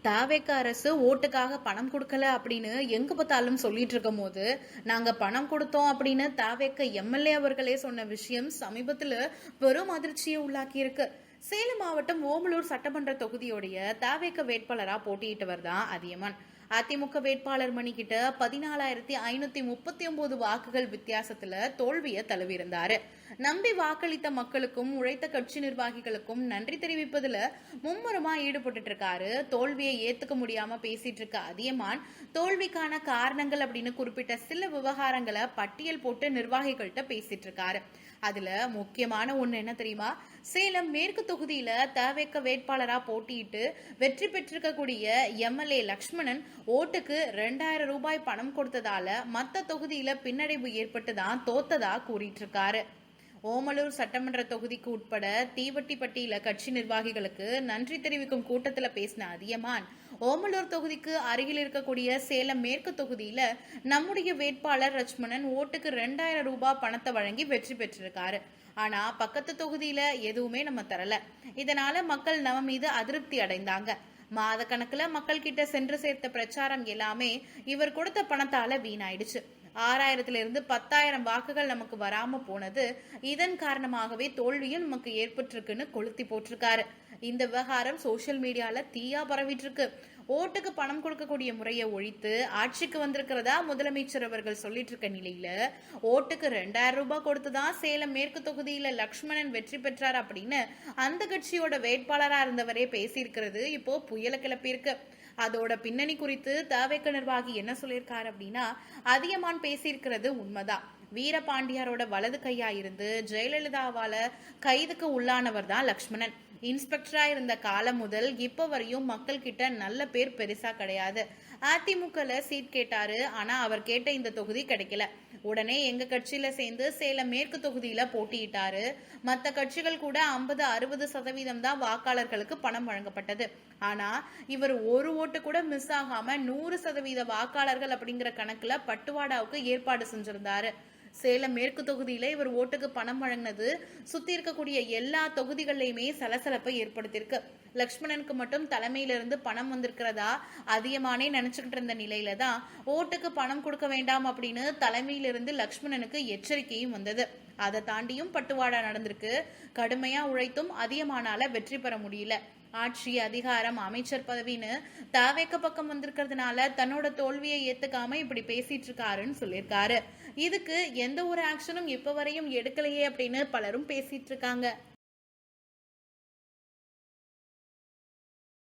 தாவேக்க அரசு ஓட்டுக்காக பணம் கொடுக்கல அப்படின்னு எங்க பார்த்தாலும் சொல்லிட்டு இருக்கும் போது நாங்க பணம் கொடுத்தோம் அப்படின்னு தாவேக்க எம்எல்ஏ அவர்களே சொன்ன விஷயம் சமீபத்துல பெரும் அதிர்ச்சியை உள்ளாக்கி இருக்கு. சேலம் மாவட்டம் ஓமலூர் சட்டமன்ற தொகுதியோடைய தாவேக்க வேட்பாளரா போட்டியிட்டவர் தான் அதியமான். அதிமுக வேட்பாளர் மணிக்கிட்ட 14,539 வாக்குகள் வித்தியாசத்துல தோல்வியை தழுவியிருந்தாரு. நம்பி வாக்களித்த மக்களுக்கும் உழைத்த கட்சி நிர்வாகிகளுக்கும் நன்றி தெரிவிப்பதுல மும்முரமா ஈடுபட்டு இருக்காரு. தோல்வியை ஏத்துக்க முடியாம பேசிட்டு இருக்க அதியமான் தோல்விக்கான காரணங்கள் அப்படின்னு குறிப்பிட்ட சில விவகாரங்களை பட்டியல் போட்டு நிர்வாகிகள்கிட்ட பேசிட்டு இருக்காரு. அதுல முக்கியமான ஒண்ணு என்ன தெரியுமா? சேலம் மேற்கு தொகுதியில தவேக வேட்பாளரா போட்டியிட்டு வெற்றி பெற்றிருக்கக்கூடிய எம்எல்ஏ லக்ஷ்மணன் ஓட்டுக்கு 2000 ரூபாய் பணம் கொடுத்ததால மத்த தொகுதியில பின்னடைவு ஏற்பட்டுதான் தோத்ததா கூறிட்டு இருக்காரு. ஓமலூர் சட்டமன்ற தொகுதிக்கு உட்பட தீவட்டிப்பட்டியில கட்சி நிர்வாகிகளுக்கு நன்றி தெரிவிக்கும் கூட்டத்துல பேசின அதியமான், ஓமலூர் தொகுதிக்கு அருகில் இருக்கக்கூடிய சேலம் மேற்கு தொகுதியில நம்முடைய வேட்பாளர் லட்சுமணன் ஓட்டுக்கு 2000 ரூபாய் பணத்தை வழங்கி வெற்றி பெற்றிருக்காரு. ஆனா பக்கத்து தொகுதியில எதுவுமே நம்ம தரல. இதனால மக்கள் நம்ம மீது அதிருப்தி அடைந்தாங்க. மாத கணக்குல மக்கள் கிட்ட சென்று சேர்த்த பிரச்சாரம் எல்லாமே இவர் கொடுத்த பணத்தால வீணாயிடுச்சு. 6000 10,000 வாக்குகள் நமக்கு வராம போனது இதன் காரணமாகவே தோல்வியும் நமக்கு ஏற்பட்டிருக்குன்னு கொளுத்தி போட்டிருக்காரு. இந்த விவகாரம் சோசியல் மீடியால தீயா பரவிட்டு இருக்கு. ஓட்டுக்கு பணம் கொடுக்கக்கூடிய முறையை ஒழித்து ஆட்சிக்கு வந்திருக்கிறதா முதலமைச்சர் அவர்கள் சொல்லிட்டு இருக்க நிலையில ஓட்டுக்கு 2000 ரூபாய் கொடுத்துதான் சேலம் மேற்கு தொகுதியில லக்ஷ்மணன் வெற்றி பெற்றார் அப்படின்னு அந்த கட்சியோட வேட்பாளரா இருந்தவரே பேசியிருக்கிறது இப்போ புயல கிளப்பியிருக்கு. அதோட பின்னணி குறித்து தவேக நிர்வாகி என்ன சொல்லியிருக்காரு அப்படின்னா, அதியமான் பேசியிருக்கிறது உண்மைதான். வீரபாண்டியாரோட வலது கையா இருந்து ஜெயலலிதாவால கைதுக்கு உள்ளானவர் தான் லக்ஷ்மணன். இன்ஸ்பெக்டரா இருந்த காலம் முதல் இப்ப வரையும் மக்கள் கிட்ட நல்ல பேர் பெருசா கிடையாது. அதிமுகல சீட் கேட்டாரு, ஆனா அவர் கேட்ட இந்த தொகுதி கிடைக்கல. உடனே எங்க கட்சியில சேர்ந்து சேலம் மேற்கு தொகுதியில போட்டியிட்டாரு. மத்த கட்சிகள் கூட 50-60% தான் வாக்காளர்களுக்கு பணம் வழங்கப்பட்டது. ஆனா இவர் ஒரு ஓட்டு கூட மிஸ் ஆகாம 100% வாக்காளர்கள் அப்படிங்கிற கணக்குல பட்டுவாடாவுக்கு ஏற்பாடு செஞ்சிருந்தாரு. சேலம் மேற்கு தொகுதியில இவர் ஓட்டுக்கு பணம் வழங்கினது சுத்தி இருக்கக்கூடிய எல்லா தொகுதிகளிலுமே சலசலப்பை ஏற்படுத்தியிருக்கு. லக்ஷ்மணனுக்கு மட்டும் தலைமையிலிருந்து பணம் வந்திருக்கிறதா அதியமானே நினைச்சுக்கிட்டு இருந்த நிலையில தான் ஓட்டுக்கு பணம் கொடுக்க வேண்டாம் அப்படின்னு தலைமையிலிருந்து லக்ஷ்மணனுக்கு எச்சரிக்கையும் வந்தது. அதை தாண்டியும் பட்டுவாடா நடந்திருக்கு. கடுமையா உழைத்தும் அதியமானால வெற்றி பெற முடியல. ஆட்சி, அதிகாரம், அமைச்சர் பதவின்னு தவேக பக்கம் வந்திருக்கிறதுனால தன்னோட தோல்வியை ஏத்துக்காம இப்படி பேசிட்டு இருக்காருன்னு சொல்லியிருக்காரு. இதுக்கு எந்த ஒரு ஆக்ஷனும் இப்ப வரையும் எடுக்கலையே அப்படின்னு பலரும் பேசிட்டு இருக்காங்க.